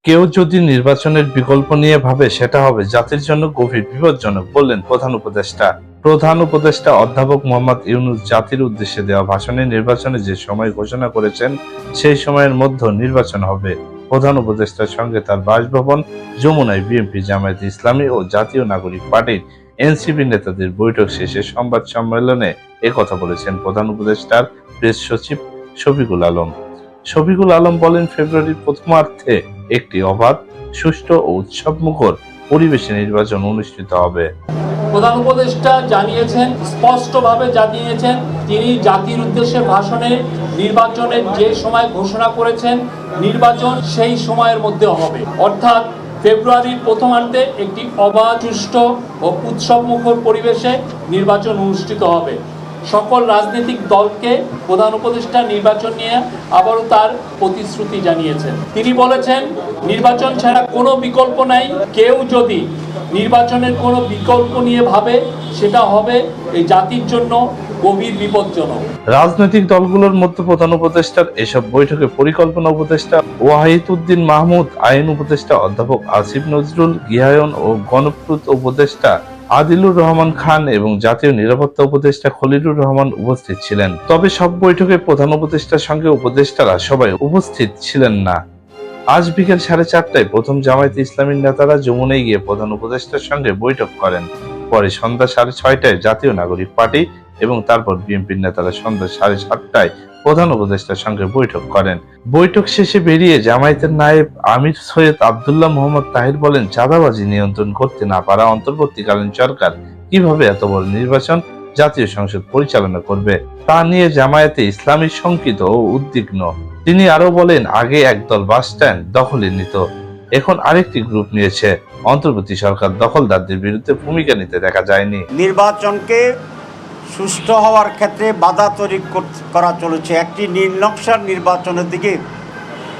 কেউ যদি নির্বাচনের বিকল্প নিয়ে ভাবে সেটা হবে জাতির জন্য গভীর বিপজ্জনক, বললেন প্রধান উপদেষ্টা। প্রধান উপদেষ্টা অধ্যাপক মোহাম্মদ ইউনূস জাতির উদ্দেশ্যে দেওয়া ভাষণে নির্বাচনে যে সময় ঘোষণা করেছেন সেই সময়ের মধ্যে নির্বাচন হবে। প্রধান উপদেষ্টার সঙ্গে তার বাসভবন যমুনায় বিএনপি, জামায়াতে ইসলামী ও জাতীয় নাগরিক পার্টির এনসিপি নেতাদের বৈঠক শেষে সংবাদ সম্মেলনে একথা বলেছেন প্রধান উপদেষ্টার প্রেস সচিব শফিকুল আলম। শফিকুল আলম বলেন, ফেব্রুয়ারির প্রথমার্ধে একটি অবাধ, সুষ্ঠু ও উৎসবমুখর পরিবেশে নির্বাচন অনুষ্ঠিত হবে। প্রধান উপদেষ্টা স্পষ্টভাবে জানিয়েছেন তিনি জাতির উদ্দেশ্যে ভাষণে নির্বাচনের যে সময় ঘোষণা করেছেন নির্বাচন সেই সময়ের মধ্যে হবে, অর্থাৎ ফেব্রুয়ারির প্রথমার্ধে একটি অবাধ, সুষ্ঠু ও উৎসবমুখর পরিবেশে নির্বাচন অনুষ্ঠিত হবে। সকল রাজনৈতিক দলকে প্রধান উপদেষ্টা নির্বাচন নিয়ে আবারও তার প্রতিশ্রুতি জানিয়েছেন। তিনি বলেছেন, নির্বাচন ছাড়া কোনো বিকল্প নাই। কেউ যদি নির্বাচনের কোনো বিকল্প নিয়ে ভাবে সেটা হবে এই জাতির জন্য গভীর বিপজ্জনক। রাজনৈতিক দলগুলোর মধ্যে প্রধান উপদেষ্টার এসব বৈঠকে পরিকল্পনা উপদেষ্টা ওয়াহিদ উদ্দিন মাহমুদ, আইন উপদেষ্টা অধ্যাপক আসিফ নজরুল, গৃহায়ন ও গণপূর্ত উপদেষ্টা আদিলুর রহমান খান এবং জাতীয় নিরাপত্তা উপদেষ্টা খলিলুর রহমান উপস্থিত ছিলেন। তবে সব বৈঠকে প্রধান উপদেষ্টার সঙ্গে উপদেষ্টারা সবাই উপস্থিত ছিলেন না। আজ বিকেল 4:30টায় প্রথম জামায়াতে ইসলামীর নেতারা যমুনায় গিয়ে প্রধান উপদেষ্টার সঙ্গে বৈঠক করেন। পরে সন্ধ্যা 6:30টায় জাতীয় নাগরিক পার্টি এবং তারপর বিএনপির নেতারা সন্ধ্যা 7:30টায় প্রধান উপদেষ্টার সঙ্গে বৈঠক করেন। বৈঠক শেষে বেরিয়ে জামায়াতের নায়েব আমির সৈয়দ আব্দুল্লাহ মোহাম্মদ তাহির বলেন, চাঁদাবাজি নিয়ন্ত্রণ করতে না পারা অন্তর্বর্তীকালীন সরকার কিভাবে এত বড় নির্বাচন জাতীয় সংসদ পরিচালনা করবে তা নিয়ে জামায়াতে ইসলামী শঙ্কিত ও উদ্বিগ্ন। তিনি আরো বলেন, আগে একদল বাস স্ট্যান্ড দখলে নিত, এখন আরেকটি গ্রুপ নিয়েছে। অন্তর্বর্তী সরকার দখলদারদের বিরুদ্ধে ভূমিকা নিতে দেখা যায়নি। নির্বাচনকে সুষ্ঠু হওয়ার ক্ষেত্রে বাধা তৈরি করা চলেছে। একটি নির্নকশার নির্বাচনের দিকে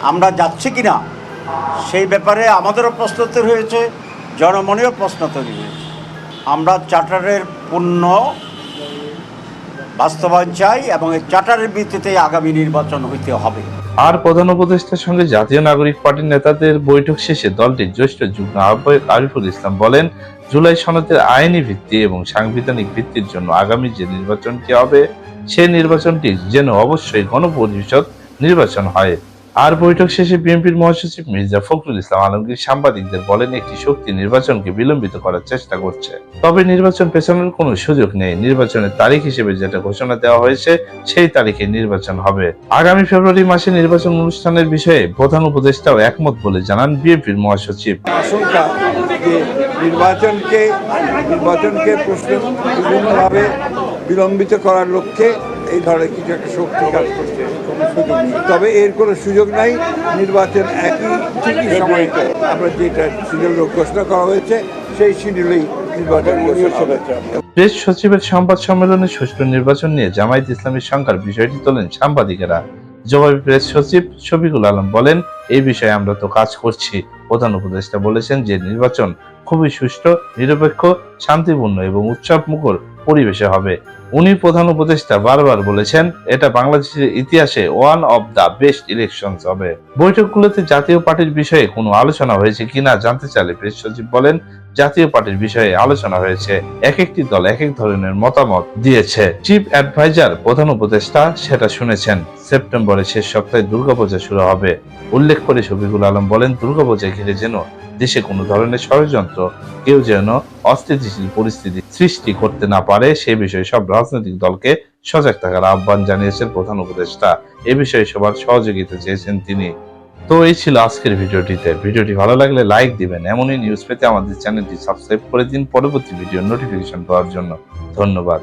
আমরা যাচ্ছি কিনা সেই ব্যাপারে আমাদেরও প্রশ্ন তৈরি হয়েছে, জনমনেও প্রশ্ন তৈরি হয়েছে। আমরা চার্টারের পূর্ণ বাস্তবায়ন চাই এবং এই চার্টারের ভিত্তিতে আগামী নির্বাচন হইতে হবে। আর প্রধান উপদেষ্টার সঙ্গে জাতীয় নাগরিক পার্টির নেতাদের বৈঠক শেষে দলটির জ্যেষ্ঠ যুগ্ম আহ্বায়ক আরিফুল ইসলাম বলেন, জুলাই সনদের আইনি ভিত্তি এবং সাংবিধানিক ভিত্তির জন্য আগামী যে নির্বাচনটি হবে সেই নির্বাচনটি যেন অবশ্যই গণপরিষদ নির্বাচন হয়। আর বৈঠক শেষে বিএনপির মহাসচিব মির্জা ফখরুল ইসলাম আলমগীর সাংবাদিকদের বলেন, একটি শক্তি নির্বাচনকে বিলম্বিত করার চেষ্টা করছে, তবে নির্বাচন পেছানোর কোনো সুযোগ নেই। নির্বাচনের তারিখ হিসেবে যেটা ঘোষণা দেওয়া হয়েছে সেই তারিখে নির্বাচন হবে। আগামী ফেব্রুয়ারি মাসে নির্বাচন অনুষ্ঠানের বিষয়ে প্রধান উপদেষ্টাও একমত বলে জানান বিএনপির মহাসচিব। আশঙ্কা যে নির্বাচনকে বিভিন্নভাবে বিলম্বিত করার লক্ষ্যে এই ধরনের কিছু একটা শক্তি কাজ করছে, কোনো সুযোগ নেই। তবে এর কোনো সুযোগ নাই। নির্বাচন ঠিকই সময়ে আমরা যেটা শিডিউল ঘোষণা করা হয়েছে সেই শিডিউলেই নির্বাচন হবে। প্রেস সচিবের সংবাদ সম্মেলনে সুষ্ঠু নির্বাচন নিয়ে জামায়াত ইসলামীর শঙ্কার বিষয়টি তোলেন সাংবাদিকেরা। জবাবে প্রেস সচিব শফিকুল আলম বলেন, এই বিষয়ে আমরা তো কাজ করছি। প্রধান উপদেষ্টা বলেছেন যে নির্বাচন খুবই সুষ্ঠু, নিরপেক্ষ, শান্তিপূর্ণ এবং উৎসবমুখর পরিবেশে হবে। উনি প্রধান উপদেষ্টা বারবার বলেছেন, এটা বাংলাদেশের ইতিহাসে one of the best elections হবে। বৈঠকগুলোতে জাতীয় পার্টির বিষয়ে কোনো আলোচনা হয়েছে কিনা জানতে চাইলে প্রেস সচিব বলেন, জাতীয় পার্টির বিষয়ে আলোচনা হয়েছে। এক একটি দল এক এক ধরনের মতামত দিয়েছে। চিফ অ্যাডভাইজার প্রধান উপদেষ্টা সেটা শুনেছেন। সেপ্টেম্বরের শেষ সপ্তাহে দুর্গাপূজা শুরু হবে। উল্লেখ করে শফিকুল আলম বলেন, দুর্গাপূজা ঘিরে যেন দেশে কোনো ধরনের ষড়যন্ত্র, কেউ যেন অস্থিতিশীল পরিস্থিতি সৃষ্টি করতে না পারে সে বিষয়ে সব রাজনৈতিক দলকে সজাগ থাকার আহ্বান জানিয়েছেন প্রধান উপদেষ্টা। এ বিষয়ে সবার সহযোগিতা চেয়েছেন তিনি। তো এই ছিল আজকের ভিডিওটি ভালো লাগলে লাইক দিবেন। এমনই নিউজ পেতে আমাদের চ্যানেলটি সাবস্ক্রাইব করে দিন পরবর্তী ভিডিও নোটিফিকেশন পাওয়ার জন্য। ধন্যবাদ।